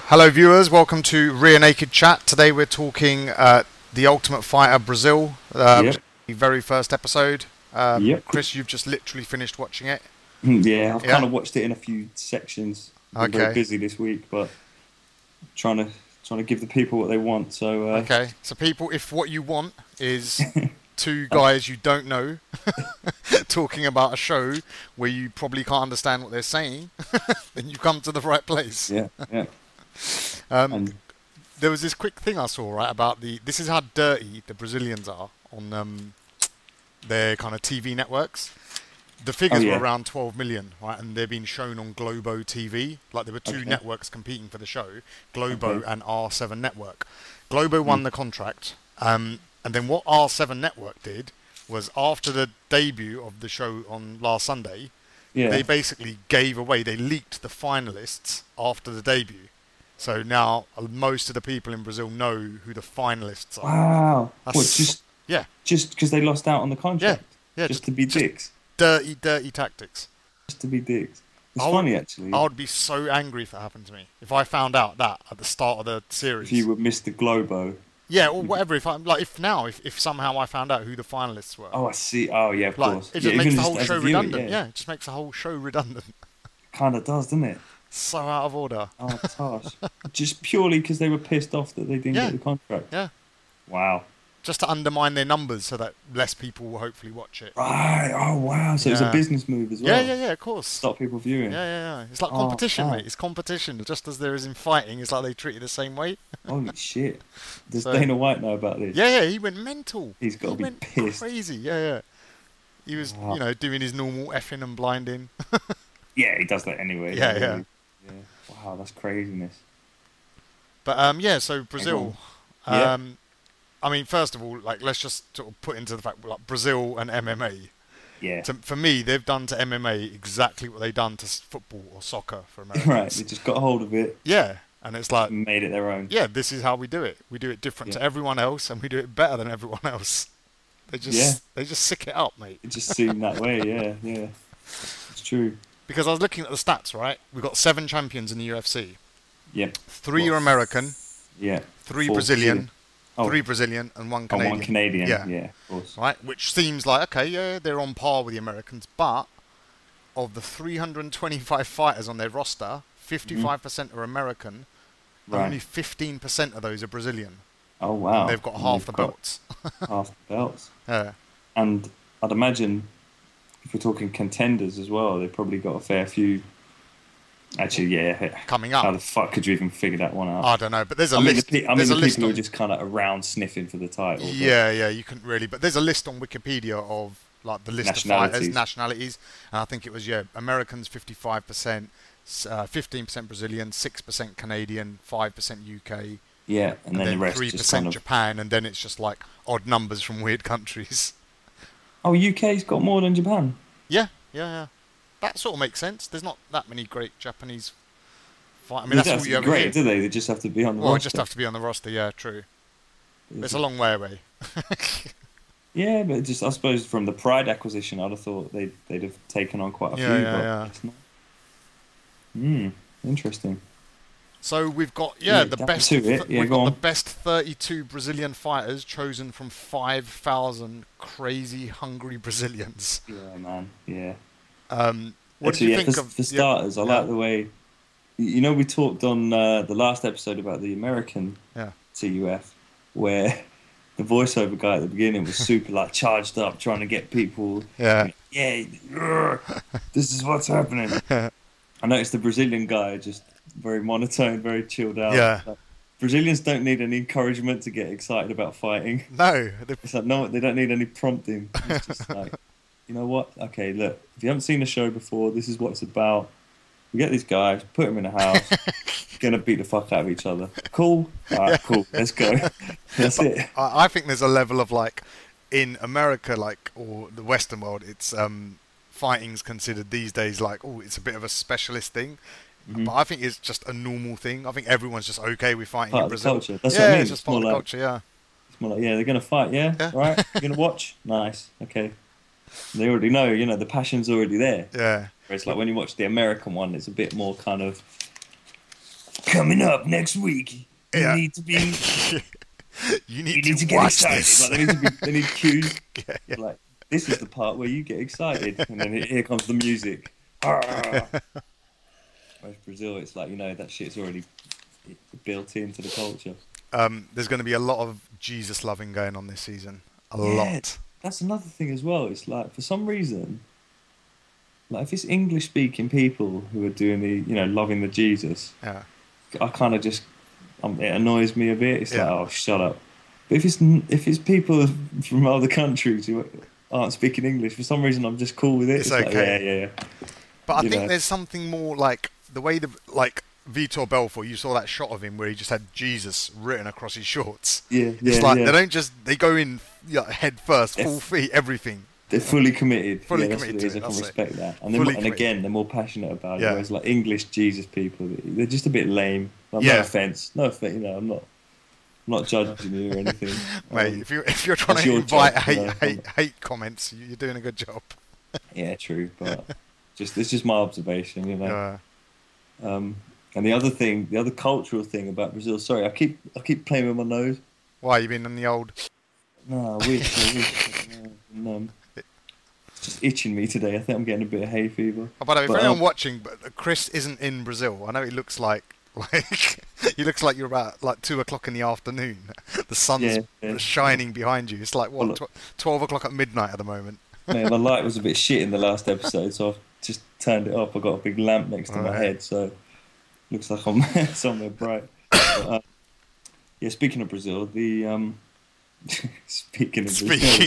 Hello viewers, welcome to Rear Naked Chat. Today we're talking The Ultimate Fighter Brazil, Yep. the very first episode. Yep. Chris, you've just literally finished watching it. Yeah, I've Yeah? kind of watched it in a few sections. Been very Okay. busy this week, but trying to give the people what they want. So Okay, so people, if what you want is two guys you don't know talking about a show where you probably can't understand what they're saying, then you've come to the right place. yeah, yeah. Um, And there was this quick thing I saw, right, about this is how dirty the Brazilians are on their kind of TV networks. The figures yeah. were around 12 million, right, and they're being shown on Globo TV. Like there were two Okay. networks competing for the show, Globo Okay. and R7 Network. Globo won the contract, and then what R7 Network did was after the debut of the show on last Sunday, yeah. they basically gave away, they leaked the finalists after the debut. So now most of the people in Brazil know who the finalists are. Wow. That's What, yeah, just because they lost out on the yeah, contract? yeah. Just to be dicks. Dirty, dirty tactics. Just to be dicks. It's I would- funny actually. I would be so angry if that happened to me. If I found out that at the start of the series. If you were Mr. Globo. Yeah, or whatever. If somehow I found out who the finalists were. Oh, I see. Oh, yeah, of Like, course. it Yeah, just makes even the whole as a show viewer, redundant. Yeah, it just makes the whole show redundant. Kind of does, doesn't it? So out of order. Oh, it's harsh. Just purely because they were pissed off that they didn't Yeah. get the contract. Yeah, Wow. just to undermine their numbers so that less people will hopefully watch it. Right. Oh, wow. So it was Yeah. a business move as Yeah, well. yeah, of course. Stop people viewing. Yeah. It's like Oh, competition, wow. mate. It's competition. Just as there is in fighting, it's like they treat you the same way. Holy shit. Does So- Dana White know about this? Yeah, he went mental. He's got to He be went pissed. crazy. Yeah. He was, Wow. doing his normal effing and blinding. Yeah, he does that anyway. Yeah, doesn't he? Yeah. Wow, that's craziness. But yeah, so Brazil. Yeah. I mean, first of all, like let's just sort of put into the fact like Brazil and MMA. Yeah. For me, they've done to MMA exactly what they've done to football or soccer for Americans. Right, they just got hold of it Yeah, and it's like, and made it their own. yeah, this is how we do it. We do it different to Yeah. everyone else, and we do it better than everyone else. They just sick it up, mate. It just seemed that way, yeah. It's true. Because I was looking at the stats, right? We've got 7 champions in the UFC. Yep. 3 are American, Yeah. 3 4 Brazilian, Oh. 3 Brazilian, and 1 And Canadian. one Canadian. Yeah. Yeah, of course. Right? Which seems like, okay, yeah, they're on par with the Americans, but of the 325 fighters on their roster, 55% are American, and Right. only 15% of those are Brazilian. Oh, wow. And they've got And half they've the got belts. half the belts. Yeah. And I'd imagine if we're talking contenders as well, they've probably got a fair few. Actually, yeah. Coming How up. the fuck could you even figure that one out? I don't know, but there's a I mean, list. the There's a people list who are on, just kind of around sniffing for the title. but- yeah, you couldn't really, but there's a list on Wikipedia of like the list of fighters, nationalities, and I think it was Americans 55%, 15% Brazilian, 6% Canadian, 5% UK, Yeah, and then the rest 3% just kind of. Japan, and then it's just like odd numbers from weird countries. Oh, UK's got more than Japan. Yeah. That sort of makes sense. There's not that many great Japanese fight. I mean, They that's don't all have you to ever be great, hear. do they? They just have to be on the Well, it roster. just have to be on the roster. Yeah, true. It's a long way away. Yeah, but just I suppose from the Pride acquisition, I'd have thought they'd have taken on quite a few. Yeah, but yeah. it's not. Interesting. So we've got Yeah, the down best. to it. Yeah, We've go got the on. best 32 Brazilian fighters chosen from 5,000 crazy hungry Brazilians. Yeah, man. Yeah. What Actually, do you yeah, think for, of? for starters, I like the way. You know, we talked on the last episode about the American Yeah. TUF, where the voiceover guy at the beginning was super like charged up, trying to get people. Yeah. This is what's happening. I noticed the Brazilian guy just very monotone, very chilled out. Yeah. Like, Brazilians don't need any encouragement to get excited about fighting. No. It's like no, they don't need any prompting. It's just like, you know what? Okay, look, if you haven't seen the show before, this is what it's about. We get these guys, put them in a house, gonna beat the fuck out of each other. Cool. All right, cool. Let's go. That's it. I think there's a level of like in America, like or the Western world, it's fighting's considered these days like it's a bit of a specialist thing. But I think it's just a normal thing. I think everyone's just okay with fighting Part in of the Brazil. culture. That's yeah, what I mean. it's just It's part of the more like- culture. Yeah. It's more like, yeah, they're gonna fight. Yeah, Yeah. right. You're gonna watch. Nice. Okay. They already know. You know, the passion's already there. Yeah. Whereas like when you watch the American one, it's a bit more kind of coming up next week. You need to be. you need to get watch excited. this. Like, they need cues. Yeah. Like, this is the part where you get excited, and then here comes the music. Whereas Brazil, it's like, that shit's already built into the culture. There's going to be a lot of Jesus loving going on this season. A lot. That's another thing as well. It's like, for some reason, like if it's English speaking people who are doing the, loving the Jesus, I kind of just, it annoys me a bit. It's like, oh, shut up. But if it's people from other countries who aren't speaking English, for some reason I'm just cool with it. It's okay. Yeah. But I think there's something more like the way Vitor Belfort, you saw that shot of him where he just had Jesus written across his shorts. It's like they don't they go in head first, full feet, everything. They're fully committed. Committed to it. I can respect that. And again, they're more passionate about it. Whereas like English Jesus people, they're just a bit lame. Like, no offense. I'm not judging you or anything. Mate, if you're trying to invite hate comments, you're doing a good job. Yeah, true. But it's just my observation, And the other cultural thing about Brazil. Sorry, I keep playing with my nose. Why, you been in the old? No, I wish. It's just itching me today. I think I'm getting a bit of hay fever. Oh, by the way, for anyone watching, but Chris isn't in Brazil. I know he looks like he looks like you're about 2 o'clock in the afternoon. The sun's shining behind you. It's like 12 o'clock at midnight at the moment. Man, my light was a bit shit in the last episode, so I've just turned it off. I've got a big lamp next to my head, so looks like I'm somewhere bright. But, speaking of Brazil, Speaking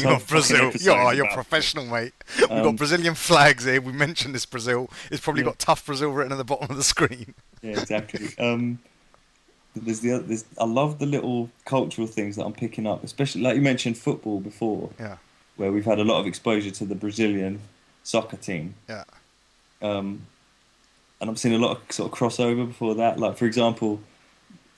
of Brazil, you're professional, mate. We've got Brazilian flags here. We mentioned this Brazil. It's probably got TUF Brazil written at the bottom of the screen. Yeah, exactly. I love the little cultural things that I'm picking up, especially like you mentioned football before. Yeah. Where we've had a lot of exposure to the Brazilian soccer team. Yeah. And I've seen a lot of sort of crossover before that. Like, for example,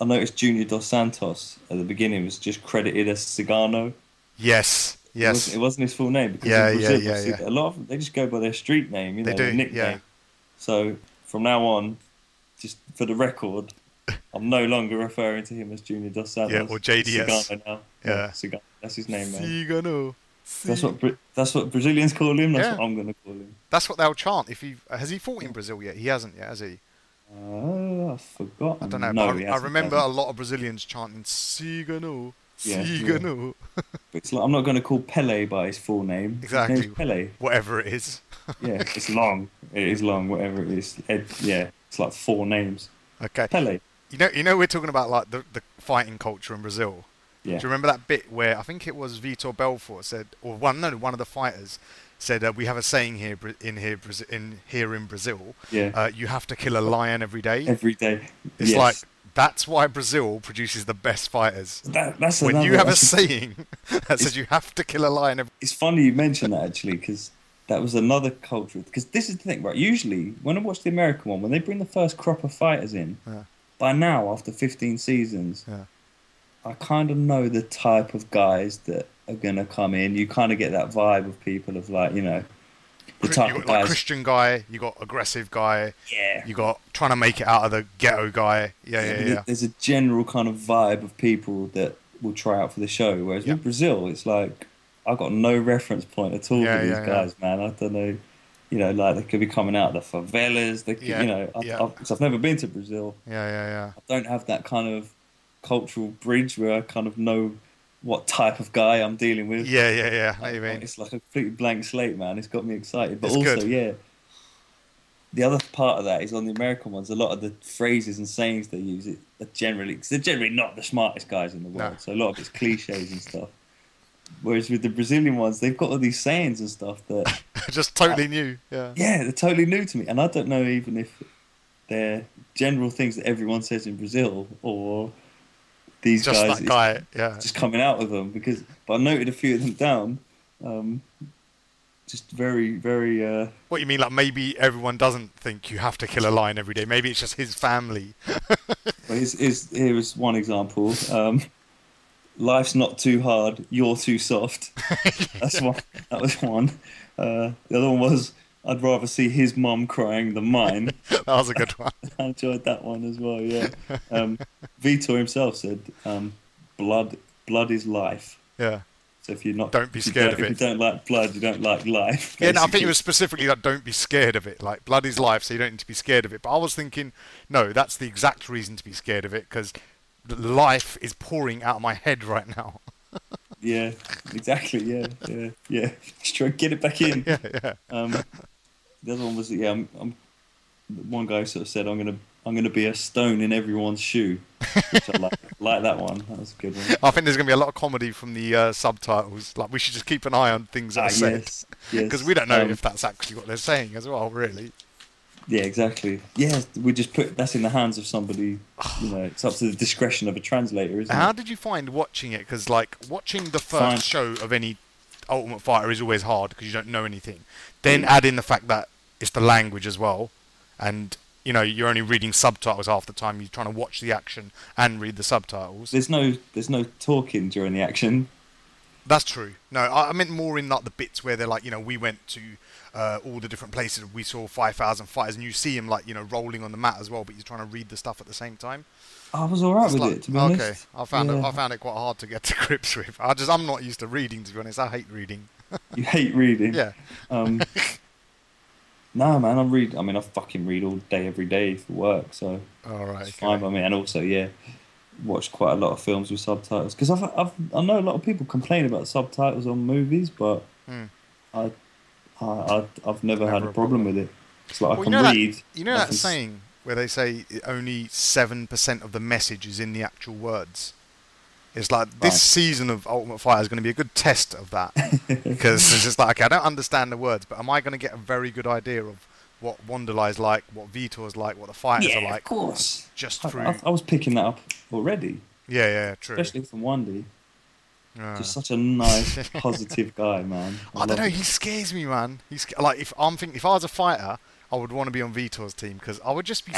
I noticed Junior Dos Santos at the beginning was just credited as Cigano. Yes. It wasn't his full name because in Brazil, a lot of them, they just go by their street name, their nickname. Yeah. So from now on, just for the record, I'm no longer referring to him as Junior Dos Santos. Yeah, or JDS. Cigano now. Yeah. Cigano. That's his name, man. Cigano. That's what Brazilians call him. That's what I'm going to call him. That's what they'll chant. Has he fought in Brazil yet? He hasn't yet, has he? I forgot. I don't know. No, but I remember a lot of Brazilians chanting Cigano. Cigano. But it's like, I'm not going to call Pele by his full name. Exactly. His name's Pele. Whatever it is. Yeah, it's long. It is long. Whatever it is. It's like 4 names. Okay. Pele. You know, we're talking about like the fighting culture in Brazil. Yeah. Do you remember that bit where I think it was Vitor Belfort said, or one of the fighters said, we have a saying here in Brazil. Yeah. You have to kill a lion every day. Every day. It's like that's why Brazil produces the best fighters. That's when you have a saying that says you have to kill a lion. It's funny you mention that actually, because that was another culture. Because this is the thing, right? Usually when I watch the American one, when they bring the first crop of fighters in, by now after 15 seasons. I kind of know the type of guys that are going to come in. You kind of get that vibe of people of like, the type of guys. Like Christian guy, you got aggressive guy. Yeah. You got trying to make it out of the ghetto guy. Yeah. There's a general kind of vibe of people that will try out for the show. Whereas with Brazil, it's like, I've got no reference point at all for these guys, man. I don't know. Like they could be coming out of the favelas. They could, I've never been to Brazil. Yeah. I don't have that kind of cultural bridge where I kind of know what type of guy I'm dealing with. Yeah. What do you mean? It's like a completely blank slate, man. It's got me excited. But it's also, good. the other part of that is on the American ones, a lot of the phrases and sayings they use are generally, because they're generally not the smartest guys in the world. No. So a lot of it's cliches and stuff. Whereas with the Brazilian ones, they've got all these sayings and stuff that... just totally new, Yeah, they're totally new to me. And I don't know even if they're general things that everyone says in Brazil or... These just guys, that guy, just coming out with them but I noted a few of them down. Just very, very. What you mean? Like maybe everyone doesn't think you have to kill a lion every day. Maybe it's just his family. Well, here was one example. Life's not too hard. You're too soft. That's one. That was one. The other one was I'd rather see his mum crying than mine. That was a good one. I enjoyed that one as well. Yeah. Vitor himself said, "Blood is life." Yeah. So if you're not, Don't be scared of it. If you don't like blood, you don't like life. Yeah, no, I think it was specifically that don't be scared of it. Like, blood is life, so you don't need to be scared of it. But I was thinking, no, that's the exact reason to be scared of it, because life is pouring out of my head right now. Yeah, exactly. Yeah. Just try to get it back in. Yeah. The other one was one guy sort of said, I'm gonna be a stone in everyone's shoe," which I like that one. That was a good one. I think there's going to be a lot of comedy from the subtitles. Like, we should just keep an eye on things that are said, because we don't know if that's actually what they're saying as well, really. Yeah, exactly. Yeah, we just that's in the hands of somebody. It's up to the discretion of a translator, isn't it? How did you find watching it? Because, like, watching the first show of any Ultimate Fighter is always hard because you don't know anything. Then add in the fact that it's the language as well, and you're only reading subtitles half the time. You're trying to watch the action and read the subtitles. There's no talking during the action. That's true. No, I meant more in like the bits where they're like, we went to all the different places. We saw 5,000 fighters, and you see him like, rolling on the mat as well. But you're trying to read the stuff at the same time. I was alright with it, to be honest. Okay, I found it quite hard to get to grips with. I'm not used to reading, to be honest. I hate reading. You hate reading? Yeah. No, man, I fucking read all day, every day for work, so it's fine by me. And also, watched quite a lot of films with subtitles, because I know a lot of people complain about subtitles on movies, but I've never had a problem with it. It's like I can read. That saying where they say only 7% of the message is in the actual words. It's like this season of Ultimate Fighter is going to be a good test of that, because it's just like, okay, I don't understand the words, but am I going to get a very good idea of what Wanderlei's like, what Vitor's like, what the fighters are like? Of course. Just through. I was picking that up already. Yeah, true. Especially from Wandy. Just such a nice, positive guy, man. I don't know. He scares me, man. He's like, if I was a fighter, I would want to be on Vitor's team, because I would just be.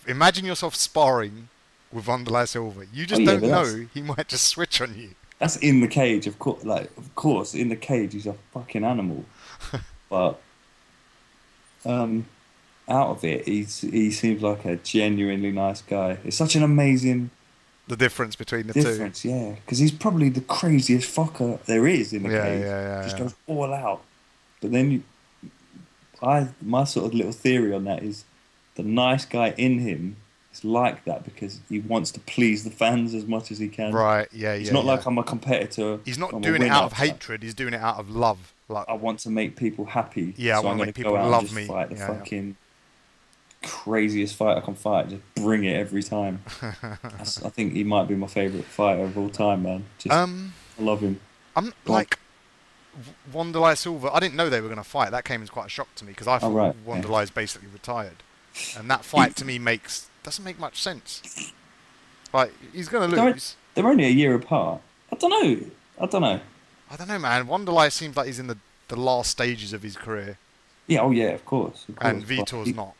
Imagine yourself sparring with Wanderlei Silva. You just don't know. He might just switch on you. That's in the cage, of course. Like, of course, in the cage, he's a fucking animal. But out of it, he seems like a genuinely nice guy. It's such an amazing. The difference between the two. Yeah, because he's probably the craziest fucker there is in the cage. Just goes all out. But then my sort of little theory on that is the nice guy in him is like that because he wants to please the fans as much as he can. Right, yeah. It's not like I'm a competitor. He's not doing it out of hatred. He's doing it out of love. Like, I want to make people happy. Yeah, so I want to make people love me. Fight the fucking craziest fight I can fight. Just bring it every time. I think he might be my favourite fighter of all time, man. I love him. I'm like Wanderlei Silva. I didn't know they were going to fight. That came as quite a shock to me because I thought Wanderlei's basically retired, and that fight to me doesn't make much sense. Like, he's going to lose. They're only a year apart. I don't know, man. Wanderlei seems like he's in the last stages of his career. Yeah, of course. And Vitor's not.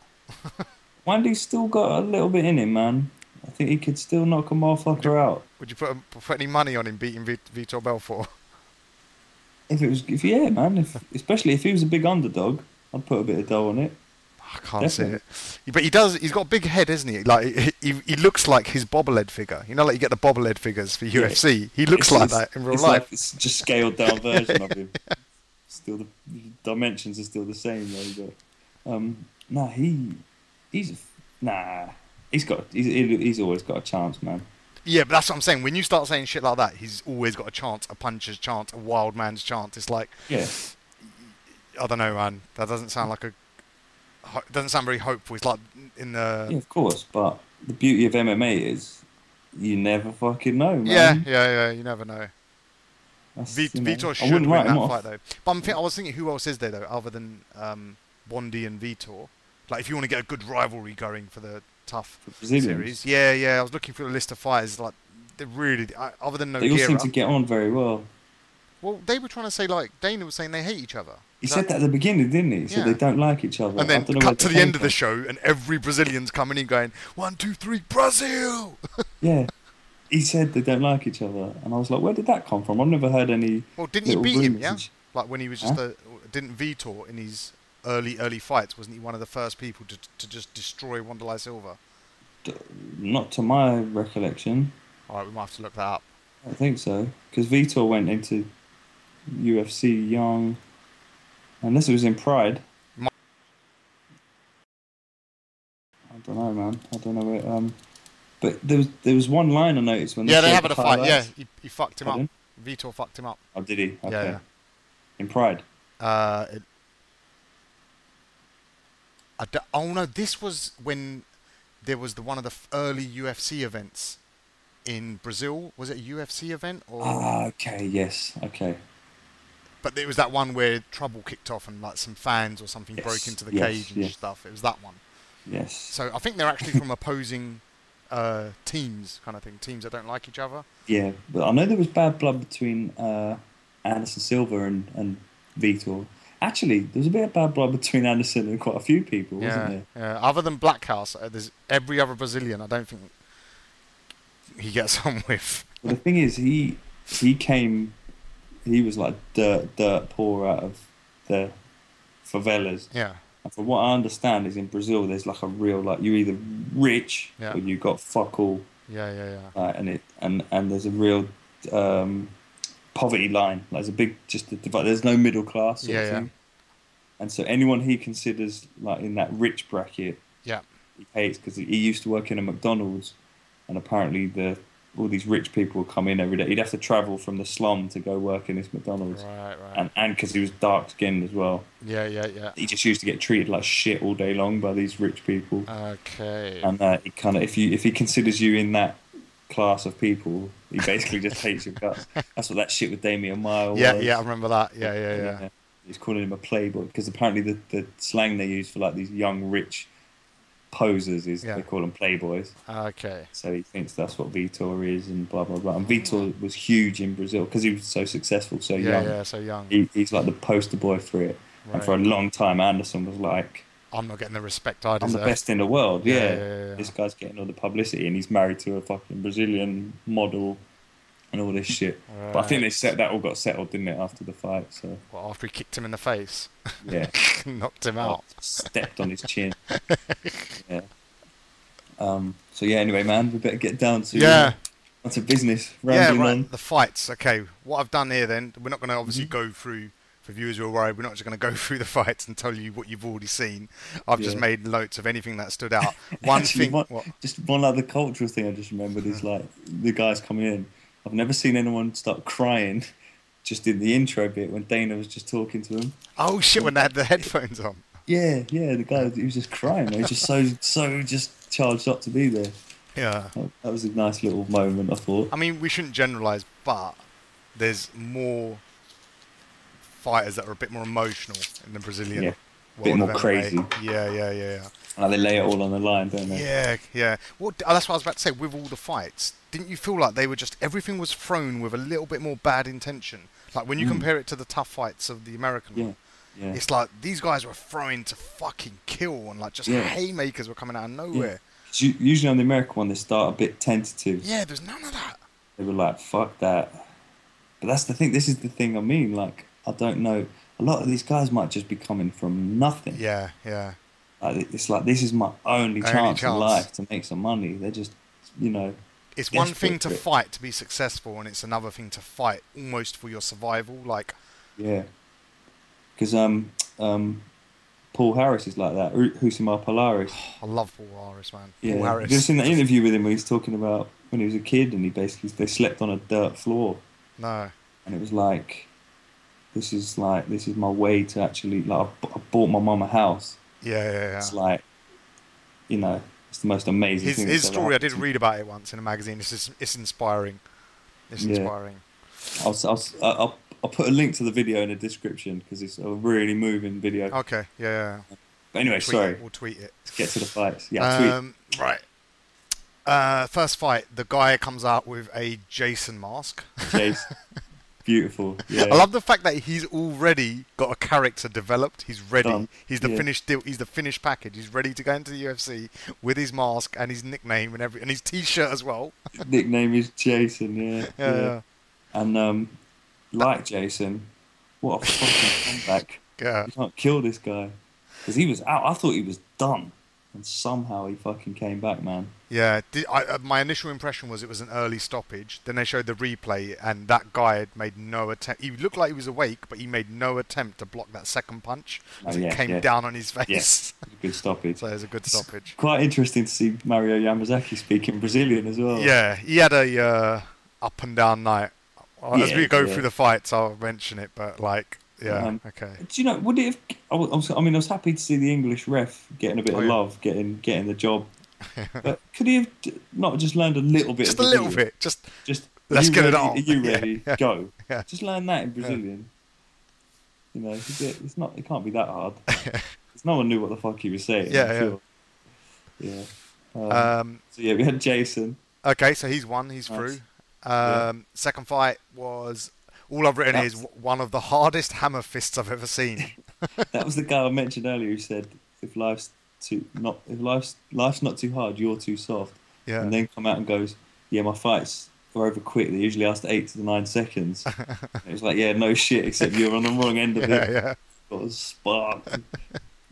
Wandy's still got a little bit in him, man. I think he could still knock a motherfucker out. Would you put any money on him beating Vitor Belfort? Especially if he was a big underdog, I'd put a bit of dough on it. I can't see it. But he's got a big head, isn't he? Like, he looks like his bobblehead figure. You know, like you get the bobblehead figures for UFC. He looks like that in real life. Like it's just scaled down version of him. Still, the dimensions are still the same though. But he's always got a chance, man. Yeah, but that's what I'm saying. When you start saying shit like that, he's always got a chance, a puncher's chance, a wild man's chance. It's like, I don't know, man. That doesn't sound very hopeful. It's like in the. Yeah, of course, but the beauty of MMA is you never fucking know, man. Yeah. You never know. Vitor should win that fight though. But I was thinking, who else is there though, other than Wandy and Vitor? Like, if you want to get a good rivalry going for the TUF series, yeah. I was looking through the list of fighters. Like, they really, other than Nogueira, they all seem to get on very well. Well, they were trying to say, like, Dana was saying they hate each other. He said that at the beginning, didn't he? He said they don't like each other. And then cut to the end of the show, and every Brazilian's coming in going, 1, 2, 3, Brazil! Yeah. He said they don't like each other. And I was like, where did that come from? I've never heard any. Well, didn't he beat him, yeah? Like, when he was just didn't Vitor in his early fights, wasn't he one of the first people to just destroy Wanderlei Silva? Not to my recollection. All right, we might have to look that up. I think so, because Vitor went into UFC young, unless it was in Pride. I don't know, man. I don't know it. But there was one line I noticed when they having a fight. Yeah, he fucked him up. Vitor fucked him up. Oh, did he? Okay. Yeah. In Pride. Oh no, this was when there was one of the early UFC events in Brazil. Was it a UFC event or? Ah, okay, yes, okay. But it was that one where trouble kicked off and like some fans or something broke into the cage and stuff. It was that one. Yes. So I think they're actually from opposing teams, kind of thing. Teams that don't like each other. Yeah, but I know there was bad blood between Anderson Silva and Vitor. Actually, there was a bit of bad blood between Anderson and quite a few people, wasn't there? Yeah. Other than Blackhouse, there's every other Brazilian. I don't think he gets on with. Well, the thing is, he was like dirt poor out of the favelas. Yeah. And from what I understand is in Brazil, there's like a real, like, you're either rich or you got fuck all. Yeah. And there's a real poverty line. Like, there's a big, there's no middle class sort of thing. And so anyone he considers like in that rich bracket, he hates, because he used to work in a McDonald's, and apparently all these rich people would come in every day. He'd have to travel from the slum to go work in this McDonald's. Right. And because he was dark-skinned as well. Yeah. He just used to get treated like shit all day long by these rich people. Okay. And he kind of, if he considers you in that class of people, he basically just hates your guts. That's what that shit with Damian Mile was. Yeah, I remember that. Yeah. He's calling him a playboy, because apparently the slang they use for like these young rich posers is they call them playboys. Okay. So he thinks that's what Vitor is, and blah blah blah. And Vitor was huge in Brazil because he was so successful, so young. Yeah, so young. He's like the poster boy for it. Right. And for a long time, Anderson was like, I'm not getting the respect I deserve. I'm the best in the world. Yeah. This guy's getting all the publicity, and he's married to a fucking Brazilian model and all this shit. Right. But I think that all got settled, didn't it, after the fight? So. Well, after he kicked him in the face. Yeah. Knocked him out. Stepped on his chin. Yeah. So yeah. Anyway, man, we better get down to business. Rambling on. The fights. Okay. What I've done here, then, we're not going to obviously go through. For viewers who are worried, we're not just going to go through the fights and tell you what you've already seen. I've just made notes of anything that stood out. Just one other cultural thing I just remembered is like the guys coming in. I've never seen anyone start crying just in the intro bit when Dana was just talking to him. Oh shit! When they had the headphones on. Yeah. The guy, he was just crying. He was just so just charged up to be there. Yeah. That was a nice little moment, I thought. I mean, we shouldn't generalise, but there's more fighters that are a bit more emotional in the Brazilian world. A bit more crazy. Yeah. They lay it all on the line, don't they? Yeah. Well, that's what I was about to say. With all the fights, didn't you feel like they were just everything was thrown with a little bit more bad intention? Like when you compare it to the tough fights of the American one, it's like these guys were throwing to fucking kill, and like just haymakers were coming out of nowhere. Yeah. Usually on the American one, they start a bit tentative. Yeah, there's none of that. They were like, "Fuck that." But that's the thing. This is the thing. I mean, like, I don't know. A lot of these guys might just be coming from nothing. Yeah. It's like, this is my only chance in life to make some money. They're just, It's one thing to fight to be successful, and it's another thing to fight almost for your survival. Like, yeah, because Paul Harris is like that. Husimar Polaris. I love Paul Harris, man. Yeah. Paul Harris. Have you ever seen that interview with him where he's talking about when he was a kid and they slept on a dirt floor? No. And it was like, this is my way to actually, like, I bought my mum a house. Yeah. It's like, it's the most amazing thing. His story, I did read about it once in a magazine. It's inspiring. It's inspiring. I'll put a link to the video in the description because it's a really moving video. Okay, yeah. But anyway, We'll tweet it. Let's get to the fights. Yeah, tweet. Right. First fight, the guy comes out with a Jason mask. Jason. Beautiful. Yeah. I love the fact that he's already got a character developed. He's ready. Done. He's the finished deal. He's the finished package. He's ready to go into the UFC with his mask and his nickname and his T-shirt as well. His nickname is Jason. Yeah. And like Jason, what a fucking comeback! Yeah. You can't kill this guy. Because he was out. I thought he was done. And somehow he fucking came back, man. Yeah, my initial impression was it was an early stoppage. Then they showed the replay, and that guy had made no attempt. He looked like he was awake, but he made no attempt to block that second punch as it came down on his face. Yes, good stoppage. So it was a good stoppage. Quite interesting to see Mario Yamazaki speaking Brazilian as well. Yeah, he had a up and down night. As we go through the fights, I'll mention it, but like... Yeah. Okay. Do you know? Would it have? I was happy to see the English ref getting a bit of love, getting the job. But could he have not just learned a little bit? Just a little bit. Just let's get it on. Are you ready? Yeah. Go. Yeah. Just learn that in Brazilian. You know, it's not. It can't be that hard. Because no one knew what the fuck he was saying. Yeah. So we had Jason. Okay, so he's won. He's through. Second fight was. All I've written is one of the hardest hammer fists I've ever seen. That was the guy I mentioned earlier who said, "If life's not too hard, you're too soft." Yeah. And then come out and goes, "Yeah, my fights are over quick. They usually last 8 to 9 seconds." It was like, yeah, no shit, except you're on the wrong end of it. Yeah. Got a spark.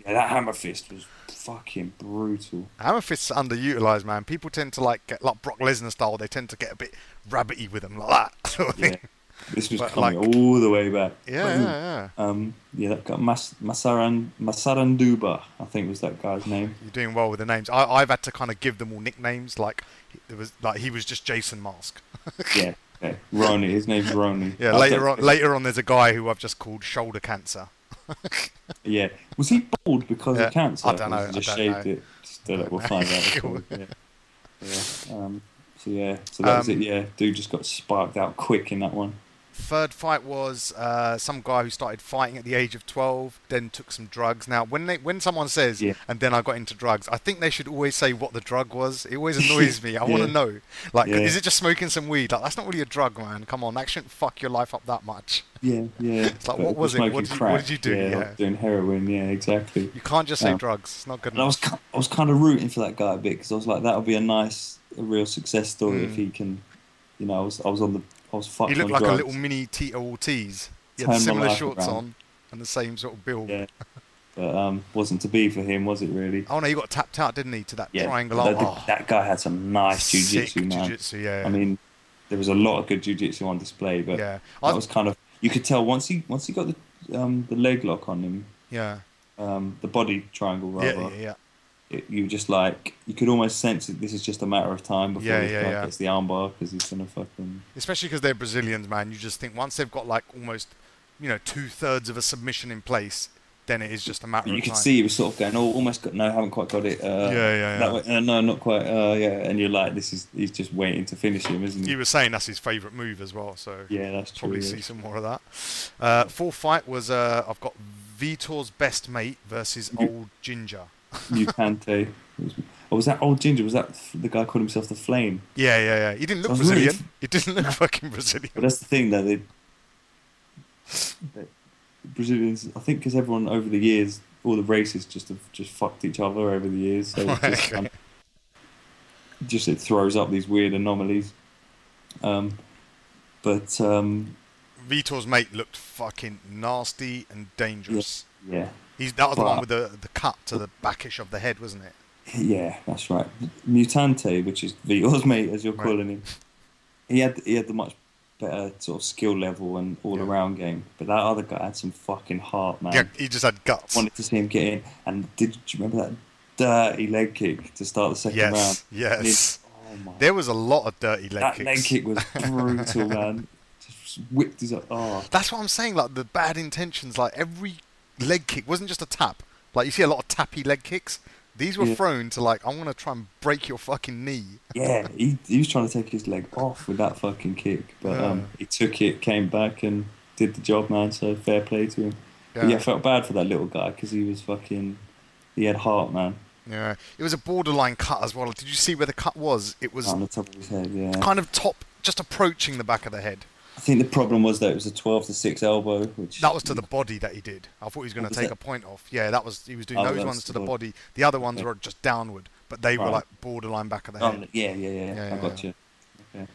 Yeah, that hammer fist was fucking brutal. Hammer fists are underutilized, man. People tend to get like Brock Lesnar style. They tend to get a bit rabbity with them like that sort of thing. This was coming all the way back. Yeah. That guy Masaranduba, I think was that guy's name. You're doing well with the names. I've had to kind of give them all nicknames. He was just Jason Mask. Yeah. Ronnie. His name's Ronnie. Yeah. Later on, there's a guy who I've just called Shoulder Cancer. Yeah. Was he bald because of cancer? I don't know. Just shaved it. We'll find out. Cool. So that was it. Yeah. Dude just got sparked out quick in that one. Third fight was some guy who started fighting at the age of 12, then took some drugs. Now, when someone says, and then I got into drugs, I think they should always say what the drug was. It always annoys me. I want to know. Is it just smoking some weed? That's not really a drug, man. Come on, that shouldn't fuck your life up that much. Yeah. It's like, what was it? What did you do? Yeah, doing heroin. Yeah, exactly. You can't just say drugs. It's not good enough. I was kind of rooting for that guy a bit because I was like, that would be a real success story if he can. You know, I was fucked. He looked on like drugs. a little mini Tito Ortiz. He had similar shorts on and the same sort of build. Yeah. But wasn't to be for him, was it really? Oh no, he got tapped out, didn't he, to that triangle? That guy had some nice jiu-jitsu, man. Jiu-jitsu, yeah. I mean, there was a lot of good jiu-jitsu on display, but that was kind of, you could tell once he got the leg lock on him. Yeah. The body triangle rather. Yeah. You just you could almost sense that this is just a matter of time before he gets the armbar because he's gonna fucking. Especially because they're Brazilians, man. You just think once they've got almost, 2/3 of a submission in place, then it is just a matter of time. You could see he was sort of going, almost got, no, haven't quite got it. No, not quite. And you're like, he's just waiting to finish him, isn't he? He was saying that's his favourite move as well, so yeah, that's true. Probably see some more of that. Fourth fight was I've got Vitor's best mate versus Old Ginger. Mutante. Was that Old Ginger? Was that the guy called himself the Flame? Yeah. He didn't look Brazilian. He didn't look fucking Brazilian. But that's the thing, though. Brazilians, I think, because everyone over the years, all the races just fucked each other over the years. So it throws up these weird anomalies. Vitor's mate looked fucking nasty and dangerous. Yeah. That was the one with the cut to the backish of the head, wasn't it? Yeah, that's right. Mutante, which is Vitor's mate, as you're calling him, he had the much better sort of skill level and all-around game. But that other guy had some fucking heart, man. Yeah, he just had guts. Wanted to see him get in. And do you remember that dirty leg kick to start the second round? Yes. There was a lot of dirty leg kicks. That leg kick was brutal, man. Just whipped his up. Oh. That's what I'm saying. The bad intentions. Every leg kick wasn't just a tap. You see a lot of tappy leg kicks. These were thrown to I want to try and break your fucking knee. Yeah, he was trying to take his leg off with that fucking kick, but he took it, came back, and did the job, man. So fair play to him. Yeah, I felt bad for that little guy because he was he had heart, man. Yeah, it was a borderline cut as well. Did you see where the cut was? It was on the top of his head, yeah. Kind of top, just approaching the back of the head. I think the problem was that it was a 12-6 elbow, which... That was to the body that he did. I thought he was going to take a point off. Yeah, he was doing those ones to the body. The other ones were just downward, but they were borderline back of the head. Yeah, I got you. Okay.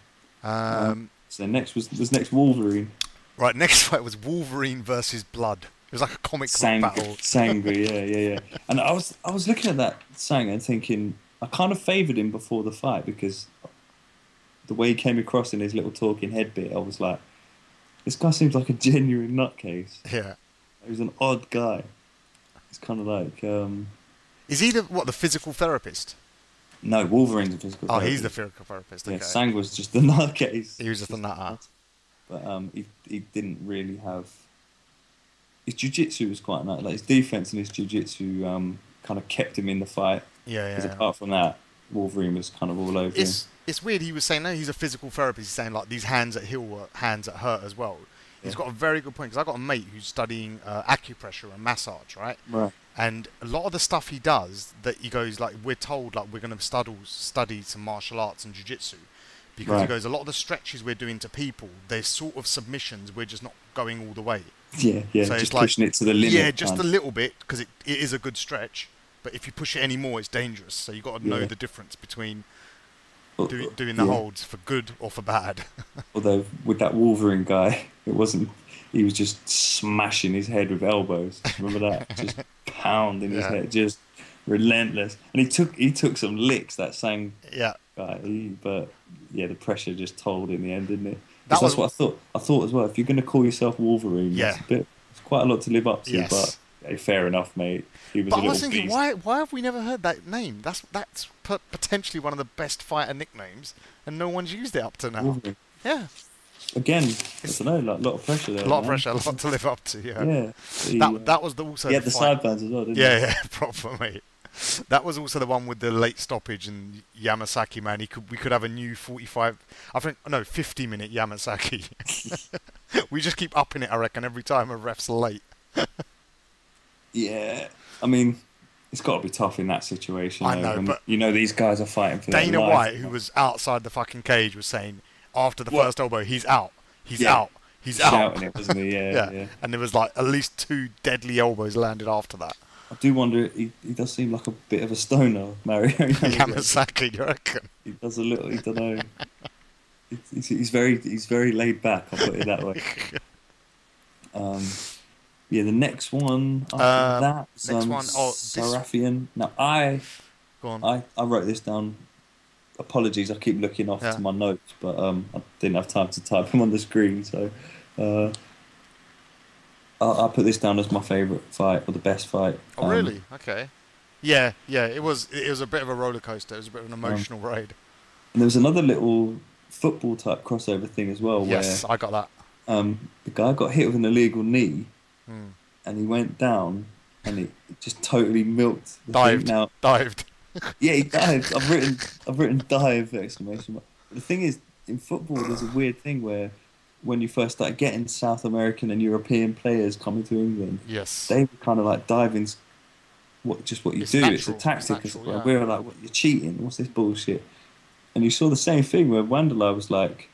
So next was Wolverine. Right, next fight was Wolverine versus Blood. was like a comic book battle. Sangri, yeah. And I was looking at that Sang and thinking, I kind of favoured him before the fight because the way he came across in his little talking head bit, I was like, this guy seems like a genuine nutcase. Yeah. He was an odd guy. It's kind of like... Is he the physical therapist? No, Wolverine's a physical therapist. Oh, he's the physical therapist, okay. Yeah, Sang was just the nutcase. He was just a nutter. But he didn't really have... His jiu-jitsu was quite nice. Like, his defense and his jiu-jitsu kind of kept him in the fight. Yeah. Because apart from that, Wolverine was kind of all over him. It's weird. He was saying, no, he's a physical therapist. He's saying, like, these hands that heal were hands that hurt as well. Yeah. He's got a very good point, because I've got a mate who's studying acupressure and massage, right? Right. And a lot of the stuff he does, that he goes, like, we're told, like, we're going to study some martial arts and jiu-jitsu. Because he goes, a lot of the stretches we're doing to people, they're sort of submissions, we're just not going all the way. Yeah, so just pushing it to the limit. Yeah, just a little bit, because it is a good stretch. But if you push it any more, it's dangerous. So you've got to know the difference between doing the holds for good or for bad. Although, with that Wolverine guy, it wasn't... He was just smashing his head with elbows. Remember that? Just pounding his head, just relentless. And he took some licks, that Sang guy. But yeah, the pressure just told in the end, didn't it? That's what I thought. I thought as well. If you're going to call yourself Wolverine, it's quite a lot to live up to. Yes. But hey, fair enough, mate. He was a little I was thinking, beast. why have we never heard that name? That's potentially one of the best fighter nicknames, and no one's used it up to now. Wolverine. Yeah. Again, I don't know, like a lot of pressure there. A lot of pressure, a lot to live up to. Yeah. That was also. He had the sideburns as well, didn't he? Yeah, proper mate. That was also the one with the late stoppage and Yamasaki, man. We could have a new 50-minute Yamasaki. We just keep upping it, I reckon, every time a ref's late. Yeah, I mean, it's got to be tough in that situation. I know, but you know these guys are fighting for Dana their life. White, who was outside the fucking cage, was saying after the first elbow, he's out. He's out. He's shouting out. It, wasn't he? Yeah. And there was like at least 2 deadly elbows landed after that. I do wonder, he does seem like a bit of a stoner, Mario. Yamasaki, you reckon? He does a little, I don't know. He's very laid back, I'll put it that way. The next one after that was Sarafian. Now I wrote this down. Apologies, I keep looking off to my notes, but I didn't have time to type them on the screen, so I'll put this down as my favourite fight, or the best fight. Oh, really? Okay. Yeah, it was a bit of a roller coaster. It was a bit of an emotional ride. And there was another little football type crossover thing as well. Yes, I got that. The guy got hit with an illegal knee, and he went down, and it just totally milked the thing. Dived. Yeah, he dived. I've written dive exclamation mark. But the thing is, in football, there's a weird thing where when you first start getting South American and European players coming to England, they were kind of like diving's what you do. Natural. It's a tactic. It's natural, we were like, what, you're cheating? What's this bullshit? And you saw the same thing where Wanderlei was like,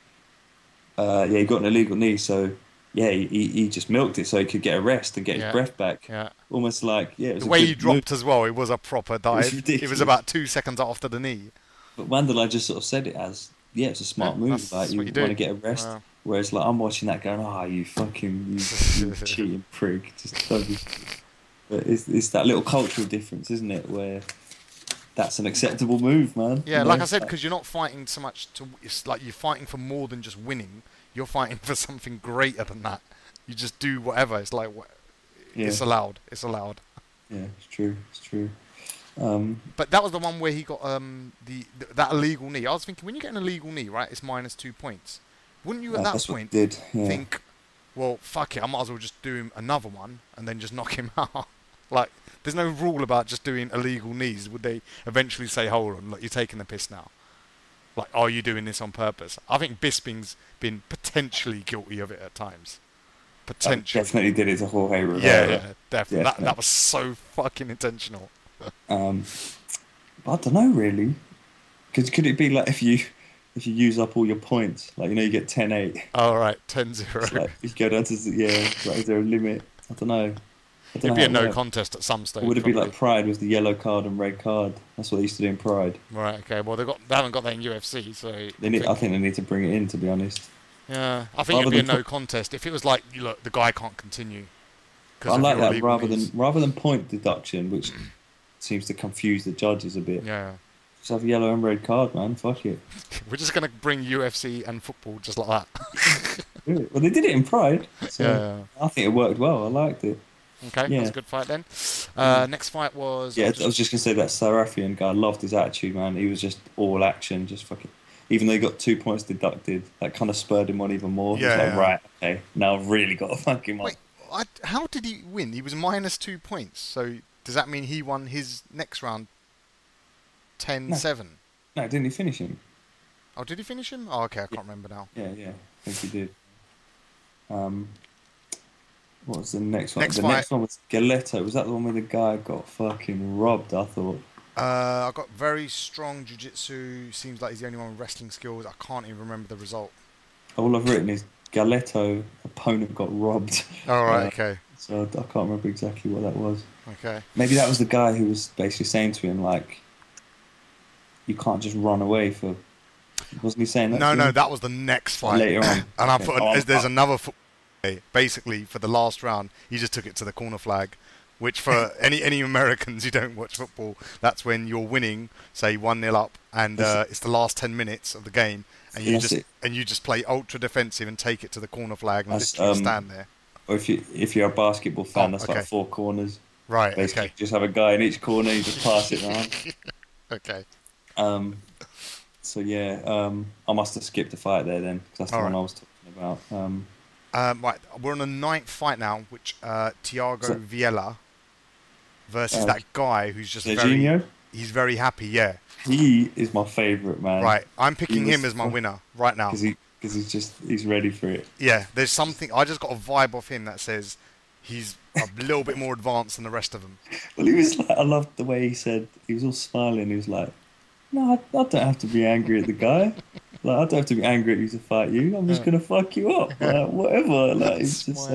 he got an illegal knee, so he just milked it so he could get a rest and get his breath back. Yeah. Almost like, it was the way he dropped as well, it was a proper dive. It was about 2 seconds after the knee. But Wanderlei just sort of said it as, it's a smart move. Like, you want to get a rest. Wow. Whereas, like, I'm watching that going, you cheating prig. Just totally. But it's that little cultural difference, isn't it? Where that's an acceptable move, man. Yeah, like I said, because you're not fighting so much it's like you're fighting for more than just winning. You're fighting for something greater than that. You just do whatever. It's like, it's allowed. It's allowed. Yeah, it's true. But that was the one where he got that illegal knee. I was thinking, when you get an illegal knee, right, it's -2 points. Wouldn't you at that point think, well, fuck it, I might as well just do him another one and then just knock him out? Like, there's no rule about just doing illegal knees. Would they eventually say, hold on, look, you're taking the piss now? Like, are you doing this on purpose? I think Bisping's been potentially guilty of it at times. Potentially. Definitely did it to Jorge Rivera. Yeah, definitely. That was so fucking intentional. I don't know, really. Could it be like if you use up all your points, like, you get 10-8. Oh, right, 10-0. Like, you go down to like, is there a limit? I don't know. It'd be a no contest at some stage. Or would it be like Pride with the yellow card and red card? That's what they used to do in Pride. Right. Okay. Well, they haven't got that in UFC, so I think they need to bring it in, to be honest. Yeah, I think it'd be a no contest if it was like, look, the guy can't continue. I like that rather than point deduction, which seems to confuse the judges a bit. Yeah. Just have a yellow and red card, man. Fuck it. We're just gonna bring UFC and football just like that. Well, they did it in Pride, so Yeah. I think it worked well. I liked it. Okay, Yeah. that's a good fight then. Next fight was... Yeah, I was just going to say that Sarafian guy, loved his attitude, man. He was just all action, just fucking... Even though he got 2 points deducted, that kind of spurred him on even more. Yeah, He was like, right, okay, now I've really got to fuck him up. Wait, how did he win? He was minus 2 points, so does that mean he won his next round 10-7? No, didn't he finish him? Oh, did he finish him? Oh, okay, I can't remember now. Yeah, I think he did. What was the next one? Next one was Galetto. Was that the one where the guy got fucking robbed, I thought? I got very strong jiu-jitsu. Seems like he's the only one with wrestling skills. I can't even remember the result. All I've written is Galetto, opponent got robbed. Oh, right, okay. So I can't remember exactly what that was. Okay. Maybe that was the guy who was basically saying to him, like, you can't just run away for... Wasn't he saying that? No, that was the next fight. Later on. And I put, there's another basically, for the last round, he just took it to the corner flag, which for any Americans who don't watch football, that's when you're winning, say 1-0 up, and it's the last 10 minutes of the game, and you just play ultra defensive and take it to the corner flag and just stand there. Or if you're a basketball fan, that's like 4 corners. Right. Basically, okay. Just have a guy in each corner, you just pass it around. Okay. So yeah, I must have skipped a fight there then, because that's the one I was talking about. Right, we're on a 9th fight now, which Thiago Viella versus that guy who's just he's very happy. Yeah, he is my favourite, man. Right, I'm picking him as my winner right now because he's ready for it. Yeah, there's something. I just got a vibe off him that says he's a little bit more advanced than the rest of them. Well, he was like, I loved the way he said, he was all smiling. He was like, "No, I don't have to be angry at the guy. Like, I don't have to be angry at you to fight you. I'm just gonna fuck you up. Like, whatever." Like, he's just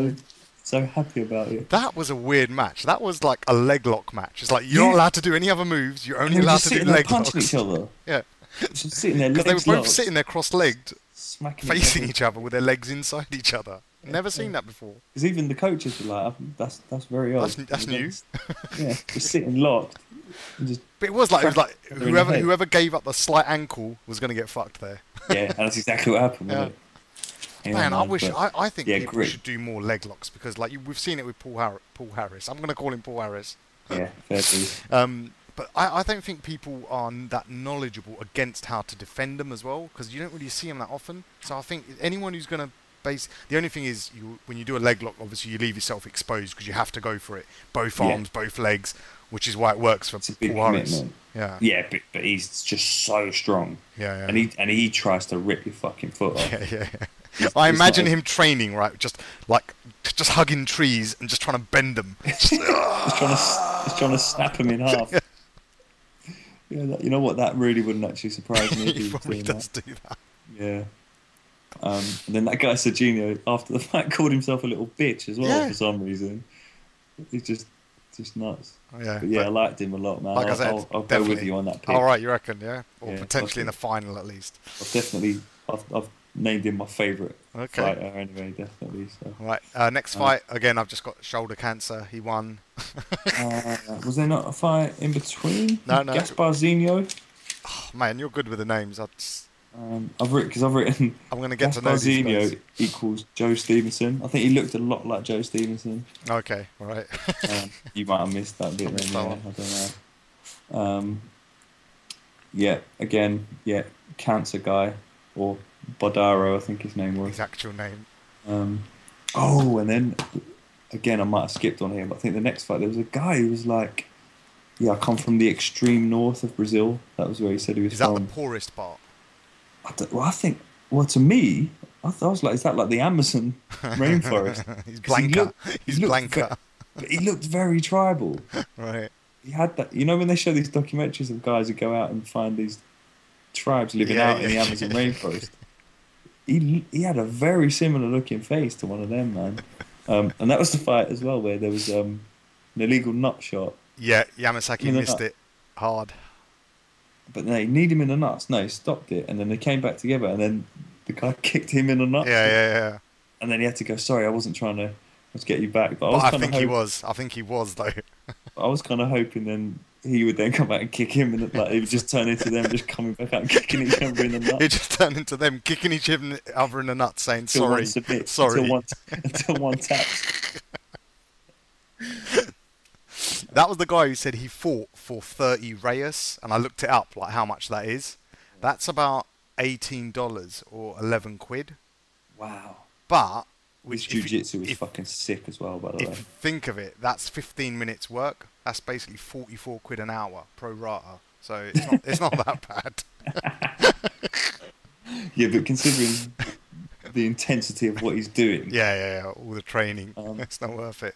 so happy about it. That was a weird match. That was like a leg lock match. It's like you're not allowed to do any other moves. You're only allowed to do leg locks. Punching each other. Yeah. Just sitting there, legs because they were both locked, sitting there cross-legged, smacking facing each other with their legs inside each other. Never seen that before. Because even the coaches were like, "That's very odd." That's new. Yeah, just sitting locked. But it was like whoever gave up the slight ankle was going to get fucked there. Yeah, and that's exactly what happened. Yeah. Man, I think people great. should do more leg locks because we've seen it with Paul Harris. I'm going to call him Paul Harris. Yeah, fair dues. But I don't think people are that knowledgeable against how to defend them as well because you don't really see them that often. So I think anyone who's going to the only thing is when you do a leg lock, obviously you leave yourself exposed because you have to go for it, both arms, both legs, which is why it works for Paul Harris. Yeah, yeah, but he's just so strong. Yeah. And he tries to rip your fucking foot off. Yeah. I imagine him training, right? Just hugging trees and just trying to bend them. He's trying to snap them in half. Yeah, you know what? That really wouldn't actually surprise me. He probably does do that. Yeah. And then that guy Serginho, after the fight, called himself a little bitch as well for some reason. He's just nuts. Yeah, but I liked him a lot, man. Like I said, I'll go with you on that pick. All right, you reckon? Yeah, or potentially in the final at least. I've named him my favourite fighter anyway, definitely. So. Right, next fight again. I've just got shoulder cancer. He won. Was there not a fight in between? No. Gasparzinho. Oh, man, you're good with the names. I've written. I'm going to get to know these guys. Gasparzinho equals Joe Stevenson. I think he looked a lot like Joe Stevenson. Okay, all right. You might have missed that bit then. I don't know. Cancer guy or Bodaro, I think his name was. His actual name. And then again, I might have skipped on here, but I think the next fight there was a guy who was like, I come from the extreme north of Brazil. That was where he said he was from. Is that the poorest part? To me, I was like, is that like the Amazon rainforest? He's Blanca. He's Blanca. But he looked very tribal. Right. He had that. You know when they show these documentaries of guys who go out and find these tribes living out in the Amazon rainforest? He had a very similar looking face to one of them, man. And that was the fight as well where there was an illegal nut shot. Yeah, Yamasaki missed it hard. But no, he kneed him in the nuts. No, he stopped it, and then they came back together, and then the guy kicked him in the nuts. Yeah. And then he had to go, sorry, I wasn't trying to let's get you back. But But I think he was. I think he was though. I was kind of hoping then he would then come back and kick him, and like it would just turn into them just coming back out and kicking each other in the nuts. It just turned into them kicking each other in the nuts, saying Until sorry, one submits, sorry. until one taps. That was the guy who said he fought for 30 Reyes, and I looked it up, like how much that is. That's about $18 or 11 quid. Wow. But His jiu-jitsu was fucking sick as well, by the way. if you think of it, that's 15 minutes work. That's basically 44 quid an hour pro rata. So it's not that bad. Yeah, but considering the intensity of what he's doing, Yeah. All the training, it's not worth it.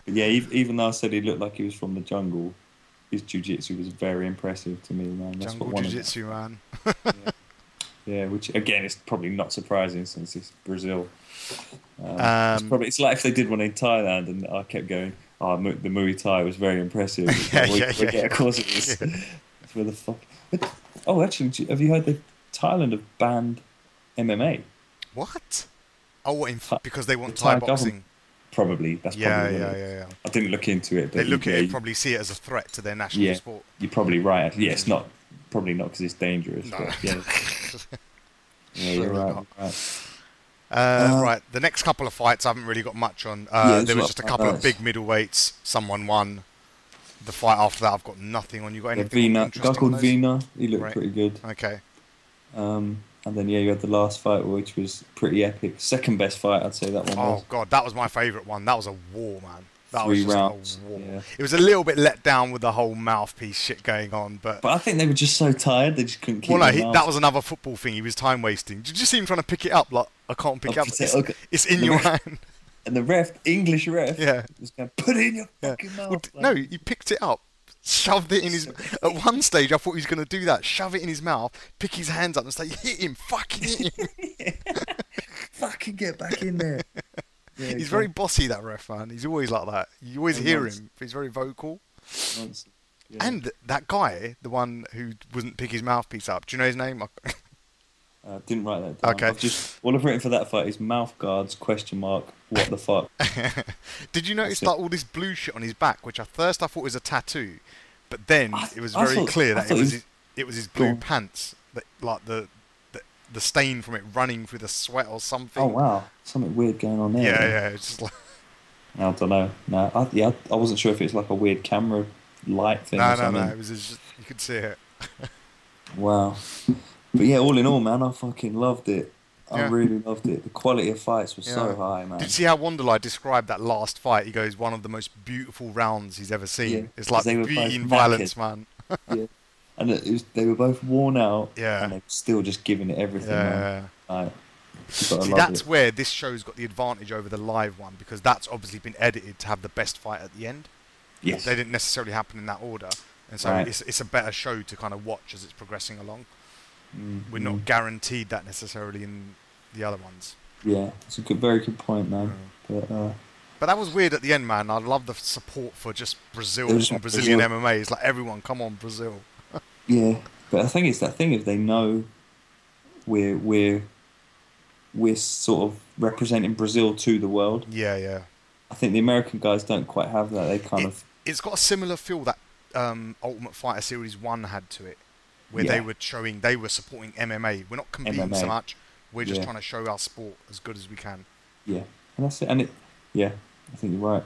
but yeah, even though I said he looked like he was from the jungle, his jiu-jitsu was very impressive to me, man. That's Jungle what jiu-jitsu, man. Yeah, which again is probably not surprising since it's Brazil. It's like if they did one in Thailand, and I kept going, "Oh, the Muay Thai was very impressive." Of course it is. That's where the fuck. But, actually, have you heard that Thailand have banned MMA? What? Oh, because they want The Thai Thai boxing. Probably. That's probably what it is. Yeah. I didn't look into it. But They look at it, probably see it as a threat to their national sport. You're probably right. Yeah, it's not probably not because it's dangerous. No. But yeah, you're right. Right, the next couple of fights I haven't really got much on. There was just a couple of big middleweights. Someone won. The fight after that, I've got nothing on. You got anything? Vina, a guy called Vina. He looked pretty good. Okay. And then you had the last fight, which was pretty epic. Second best fight, I'd say that one was. Oh god, that was my favourite one. That was a war, man. That 3 was just rounds. a war. Yeah. It was a little bit let down with the whole mouthpiece shit going on, but I think they were just so tired they just couldn't keep. that was another football thing. He was time wasting. Did you see him trying to pick it up? Like, I can't pick it up. It's in your hand. And the English ref, was going, put it in your fucking mouth. Well, no, he picked it up, shoved it in his. At one stage, I thought he was going to do that. Shove it in his mouth, pick his hands up, and say, "Hit him, fucking hit him, fucking get back in there." Yeah, he's very bossy, that ref, man. He's always like that. You always hear him. He's very vocal. Yeah. And that guy, the one who wouldn't pick his mouthpiece up, do you know his name? Didn't write that down. Okay. All I've written for that fight is mouth guards, ? What the fuck? Did you notice like all this blue shit on his back, which at first I thought was a tattoo, but then it was very clear that it was his blue pants, that, like the stain from it running through the sweat or something. Oh wow, something weird going on there. Yeah, it's just like... I don't know. No, I wasn't sure if it's like a weird camera light thing. No, it was just, you could see it. Wow. But yeah, all in all, man, I fucking loved it. I really loved it. The quality of fights was so high, man. Did you see how Wanderlei described that last fight? He goes, one of the most beautiful rounds he's ever seen. Yeah, it's like beauty and violence, man. Yeah. And they were both worn out, and they were still just giving it everything. Man. See, that's where this show's got the advantage over the live one, because that's obviously been edited to have the best fight at the end. Yes. They didn't necessarily happen in that order, and so it's a better show to kind of watch as it's progressing along. We're not guaranteed that necessarily in the other ones. Yeah, it's a very good point, man. But that was weird at the end, man. I love the support for just Brazil and Brazilian MMA. It's like, everyone, come on, Brazil. Yeah, but I think it's that thing is they know we're sort of representing Brazil to the world. Yeah. I think the American guys don't quite have that. They it's got a similar feel that Ultimate Fighter Series 1 had to it, where they were supporting MMA. We're not competing so much. We're just trying to show our sport as good as we can. Yeah, and that's it. And I think you're right.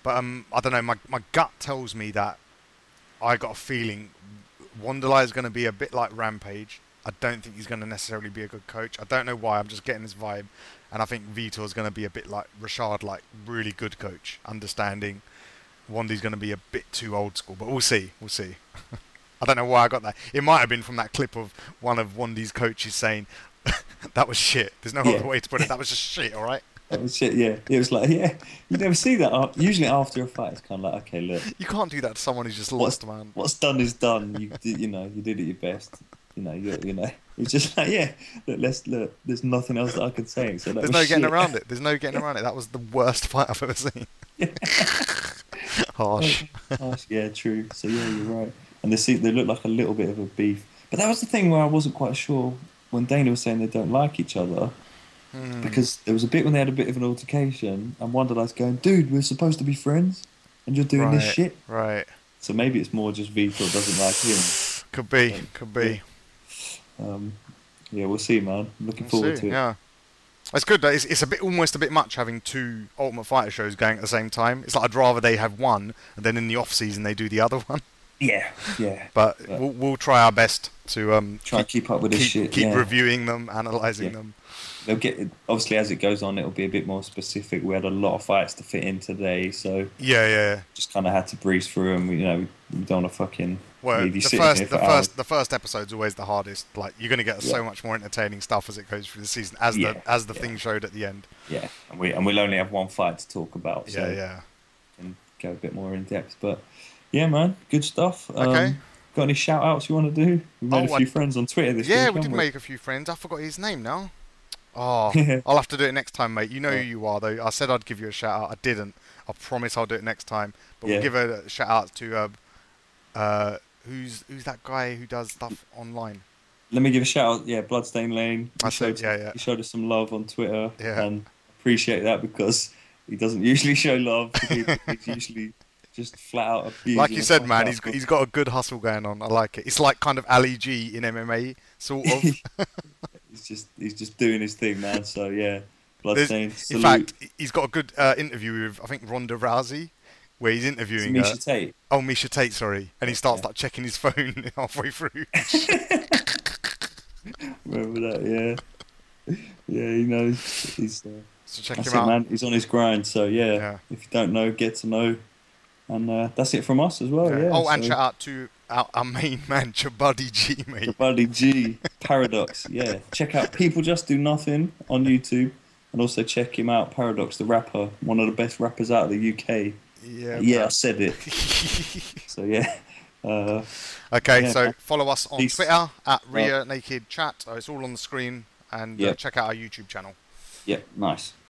But I don't know. My gut tells me that I got a feeling Wanderlei is going to be a bit like Rampage. I don't think he's going to necessarily be a good coach. I don't know why. I'm just getting this vibe. And I think Vitor's going to be a bit like Rashad, like really good coach, understanding. Wandy's going to be a bit too old school, but we'll see. I don't know why I got that. It might have been from that clip of one of Wandy's coaches saying, that was shit. There's no other way to put it. That was just shit, all right? That was shit, yeah. It was like, you never see that. Usually after a fight, it's kind of like, okay, look. You can't do that to someone who's just lost, man. What's done is done. You did it your best. It's just like, look, there's nothing else that I can say. So there's no getting around it. That was the worst fight I've ever seen. Harsh. Yeah, true. So yeah, you're right. And they look like a little bit of a beef. But that was the thing where I wasn't quite sure when Dana was saying they don't like each other. because there was a bit when they had a bit of an altercation, and Wanderlei's going, "Dude, we're supposed to be friends, and you're doing this shit." Right. So maybe it's more just Vitor doesn't like him. Could be. Could be. Yeah, we'll see, man. I'm looking forward to it. Yeah. It's good. It's almost a bit much having two Ultimate Fighter shows going at the same time. It's like I'd rather they have one, and then in the off season they do the other one. Yeah. But we'll try our best to try and keep up with this shit. Keep reviewing them, analysing them. They'll get, obviously, as it goes on, it'll be a bit more specific. We had a lot of fights to fit in today, so just kind of had to breeze through them. We don't want to fucking. Well, the first episode's always the hardest. Like you're going to get so much more entertaining stuff as it goes through the season, as the thing showed at the end. Yeah, and we'll only have one fight to talk about. So and go a bit more in depth, but yeah, man, good stuff. Okay. Got any shout outs you want to do? We made a few friends on Twitter this week. Yeah, we did make a few friends. I forgot his name now. Oh, I'll have to do it next time, mate. You know who you are, though. I said I'd give you a shout out. I didn't. I promise I'll do it next time. But we'll give a shout out to who's that guy who does stuff online? Let me give a shout out. Yeah, Bloodstain Lane. He showed us some love on Twitter, and appreciate that because he doesn't usually show love to people. He's usually just flat out abusing. Like you said, man, he's got a good hustle going on. I like it. It's like kind of Ali G in MMA, sort of. He's just doing his thing, man. So yeah, Bloodstain. In fact, he's got a good interview with I think Ronda Rousey, where he's interviewing Misha Tate. Oh, Misha Tate, sorry, and he starts like checking his phone halfway through. Remember that? Yeah. He knows. So check him out, man. He's on his grind. So yeah, if you don't know, get to know. And that's it from us as well. Yeah. Oh, and shout out to our main man, Chabuddy G, mate. Chabuddy G, Paradox. Yeah. Check out People Just Do Nothing on YouTube, and also check him out, Paradox, the rapper, one of the best rappers out of the UK. Yeah, I said it. So yeah. Okay, so follow us on Twitter at Rear Naked Chat. It's all on the screen, and check out our YouTube channel. Yeah, nice.